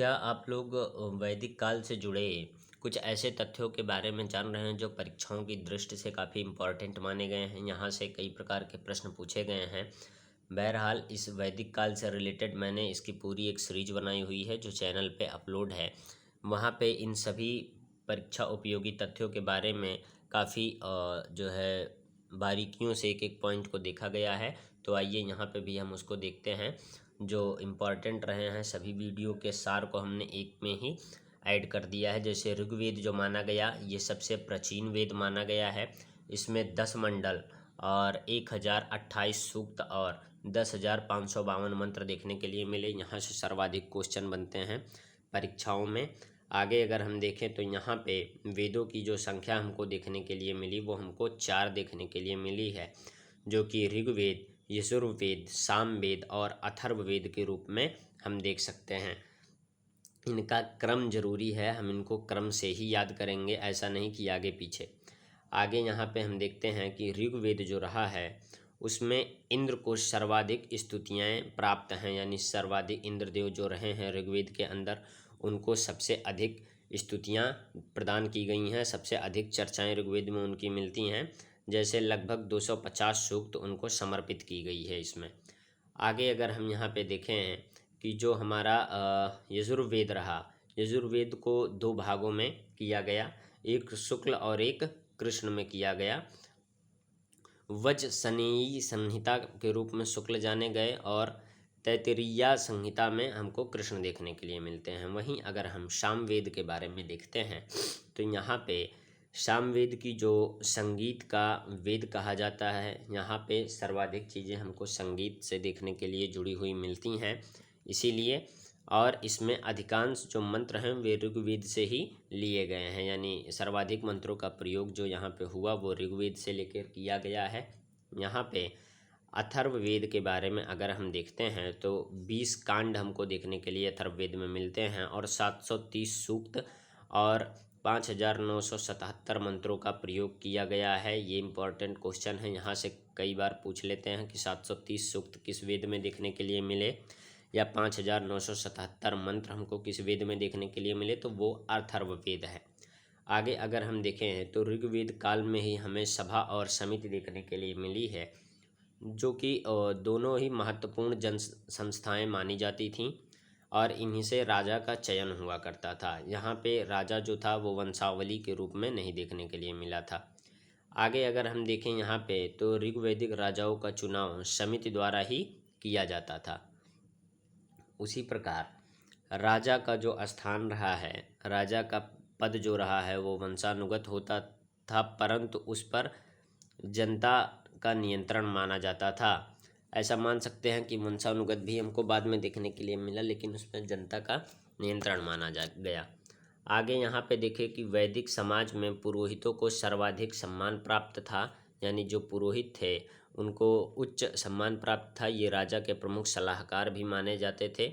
क्या आप लोग वैदिक काल से जुड़े कुछ ऐसे तथ्यों के बारे में जान रहे हैं जो परीक्षाओं की दृष्टि से काफ़ी इम्पोर्टेंट माने गए हैं? यहाँ से कई प्रकार के प्रश्न पूछे गए हैं। बहरहाल इस वैदिक काल से रिलेटेड मैंने इसकी पूरी एक सीरीज बनाई हुई है जो चैनल पे अपलोड है। वहाँ पे इन सभी परीक्षा उपयोगी तथ्यों के बारे में काफ़ी जो है बारीकियों से एक एक पॉइंट को देखा गया है। तो आइए यहाँ पे भी हम उसको देखते हैं। जो इम्पॉर्टेंट रहे हैं सभी वीडियो के सार को हमने एक में ही ऐड कर दिया है। जैसे ऋग्वेद जो माना गया, ये सबसे प्राचीन वेद माना गया है। इसमें 10 मंडल और 1028 सूक्त और 10,552 मंत्र देखने के लिए मिले। यहाँ से सर्वाधिक क्वेश्चन बनते हैं परीक्षाओं में। आगे अगर हम देखें तो यहाँ पे वेदों की जो संख्या हमको देखने के लिए मिली वो हमको 4 देखने के लिए मिली है, जो कि ऋग्वेद, यजुर्वेद, सामवेद और अथर्ववेद के रूप में हम देख सकते हैं। इनका क्रम जरूरी है, हम इनको क्रम से ही याद करेंगे, ऐसा नहीं कि आगे पीछे। आगे यहाँ पे हम देखते हैं कि ऋग्वेद जो रहा है उसमें इंद्र को सर्वाधिक स्तुतियाँ प्राप्त हैं, यानी सर्वाधिक इंद्रदेव जो रहे हैं ऋग्वेद के अंदर उनको सबसे अधिक स्तुतियाँ प्रदान की गई हैं, सबसे अधिक चर्चाएँ ऋग्वेद में उनकी मिलती हैं। जैसे लगभग 250 सूक्त उनको समर्पित की गई है इसमें। आगे अगर हम यहाँ पे देखें कि जो हमारा यजुर्वेद रहा, यजुर्वेद को 2 भागों में किया गया, एक शुक्ल और एक कृष्ण में किया गया। वज्रसनेयी संहिता के रूप में शुक्ल जाने गए और तैत्तिरीय संहिता में हमको कृष्ण देखने के लिए मिलते हैं। वहीं अगर हम सामवेद के बारे में देखते हैं तो यहाँ पे सामवेद की जो संगीत का वेद कहा जाता है, यहाँ पे सर्वाधिक चीज़ें हमको संगीत से देखने के लिए जुड़ी हुई मिलती हैं। इसीलिए और इसमें अधिकांश जो मंत्र हैं वे ऋग्वेद से ही लिए गए हैं, यानी सर्वाधिक मंत्रों का प्रयोग जो यहाँ पे हुआ वो ऋग्वेद से लेकर किया गया है। यहाँ पे अथर्ववेद के बारे में अगर हम देखते हैं तो 20 कांड हमको देखने के लिए अथर्ववेद में मिलते हैं और 730 सूक्त और 5,977 मंत्रों का प्रयोग किया गया है। ये इम्पोर्टेंट क्वेश्चन है, यहाँ से कई बार पूछ लेते हैं कि 730 सूक्त किस वेद में देखने के लिए मिले या 5,977 मंत्र हमको किस वेद में देखने के लिए मिले, तो वो अथर्ववेद है। आगे अगर हम देखें तो ऋग्वेद काल में ही हमें सभा और समिति देखने के लिए मिली है, जो कि दोनों ही महत्वपूर्ण जन संस्थाएँ मानी जाती थीं और इन्हीं से राजा का चयन हुआ करता था। यहाँ पे राजा जो था वो वंशावली के रूप में नहीं देखने के लिए मिला था। आगे अगर हम देखें यहाँ पे तो ऋग्वैदिक राजाओं का चुनाव समिति द्वारा ही किया जाता था। उसी प्रकार राजा का जो स्थान रहा है, राजा का पद जो रहा है वो वंशानुगत होता था, परंतु उस पर जनता का नियंत्रण माना जाता था। ऐसा मान सकते हैं कि वंशानुगत भी हमको बाद में देखने के लिए मिला, लेकिन उसमें जनता का नियंत्रण माना जा गया। आगे यहाँ पे देखें कि वैदिक समाज में पुरोहितों को सर्वाधिक सम्मान प्राप्त था, यानी जो पुरोहित थे उनको उच्च सम्मान प्राप्त था। ये राजा के प्रमुख सलाहकार भी माने जाते थे।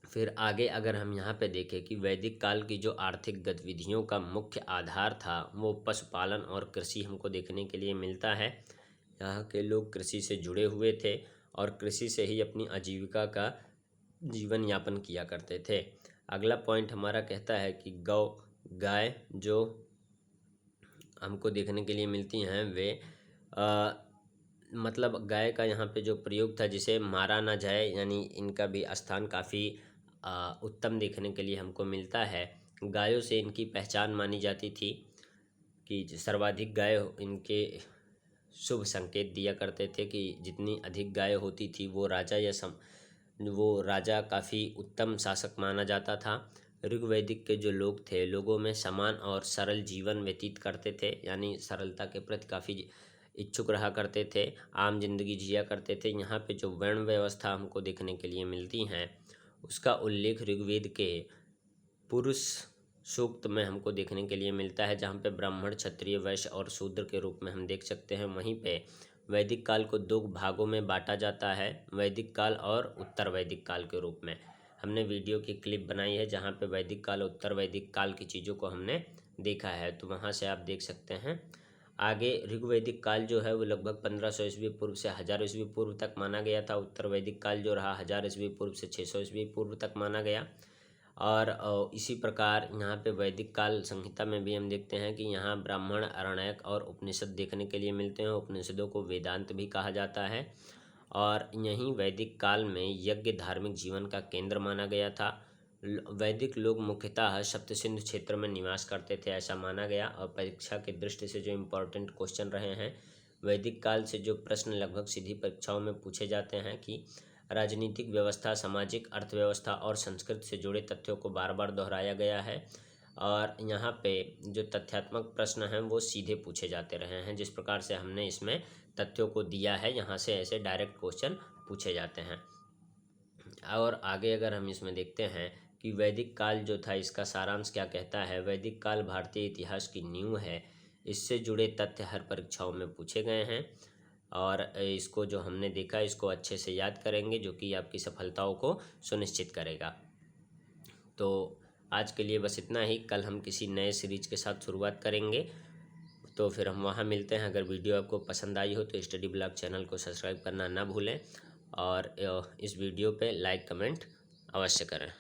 फिर आगे अगर हम यहाँ पे देखें कि वैदिक काल की जो आर्थिक गतिविधियों का मुख्य आधार था वो पशुपालन और कृषि हमको देखने के लिए मिलता है। यहाँ के लोग कृषि से जुड़े हुए थे और कृषि से ही अपनी आजीविका का जीवन यापन किया करते थे। अगला पॉइंट हमारा कहता है कि गाय जो हमको देखने के लिए मिलती हैं वे मतलब गाय का यहाँ पे जो प्रयोग था जिसे मारा ना जाए, यानी इनका भी स्थान काफ़ी उत्तम देखने के लिए हमको मिलता है। गायों से इनकी पहचान मानी जाती थी कि सर्वाधिक गाय इनके शुभ संकेत दिया करते थे कि जितनी अधिक गाय होती थी वो राजा काफ़ी उत्तम शासक माना जाता था। ऋग्वैदिक के जो लोग थे लोगों में समान और सरल जीवन व्यतीत करते थे, यानी सरलता के प्रति काफ़ी इच्छुक रहा करते थे, आम जिंदगी जिया करते थे। यहाँ पे जो वर्ण व्यवस्था हमको देखने के लिए मिलती हैं उसका उल्लेख ऋग्वेद के पुरुष सूक्त में हमको देखने के लिए मिलता है, जहाँ पे ब्राह्मण, क्षत्रिय, वैश्य और शूद्र के रूप में हम देख सकते हैं। वहीं पे वैदिक काल को 2 भागों में बांटा जाता है, वैदिक काल और उत्तर वैदिक काल के रूप में। हमने वीडियो की क्लिप बनाई है जहाँ पे वैदिक काल, उत्तर वैदिक काल की चीज़ों को हमने देखा है, तो वहाँ से आप देख सकते हैं। आगे ऋग्वैदिक काल जो है वो लगभग 1500 ईस्वी पूर्व से 1000 ईस्वी पूर्व तक माना गया था। उत्तर वैदिक काल जो रहा 1000 ईस्वी पूर्व से 600 ईस्वी पूर्व तक माना गया। और इसी प्रकार यहाँ पे वैदिक काल संहिता में भी हम देखते हैं कि यहाँ ब्राह्मण, आरण्यक और उपनिषद देखने के लिए मिलते हैं। उपनिषदों को वेदांत भी कहा जाता है। और यहीं वैदिक काल में यज्ञ धार्मिक जीवन का केंद्र माना गया था। वैदिक लोग मुख्यतः सप्त सिंधु क्षेत्र में निवास करते थे, ऐसा माना गया। और परीक्षा की दृष्टि से जो इम्पोर्टेंट क्वेश्चन रहे हैं वैदिक काल से, जो प्रश्न लगभग सीधी परीक्षाओं में पूछे जाते हैं कि राजनीतिक व्यवस्था, सामाजिक अर्थव्यवस्था और संस्कृति से जुड़े तथ्यों को बार बार दोहराया गया है। और यहाँ पे जो तथ्यात्मक प्रश्न हैं वो सीधे पूछे जाते रहे हैं। जिस प्रकार से हमने इसमें तथ्यों को दिया है, यहाँ से ऐसे डायरेक्ट क्वेश्चन पूछे जाते हैं। और आगे अगर हम इसमें देखते हैं कि वैदिक काल जो था इसका सारांश क्या कहता है। वैदिक काल भारतीय इतिहास की नींव है। इससे जुड़े तथ्य हर परीक्षाओं में पूछे गए हैं। और इसको जो हमने देखा इसको अच्छे से याद करेंगे, जो कि आपकी सफलताओं को सुनिश्चित करेगा। तो आज के लिए बस इतना ही। कल हम किसी नए सीरीज के साथ शुरुआत करेंगे, तो फिर हम वहाँ मिलते हैं। अगर वीडियो आपको पसंद आई हो तो स्टडी ब्लॉग चैनल को सब्सक्राइब करना ना भूलें और इस वीडियो पे लाइक कमेंट अवश्य करें।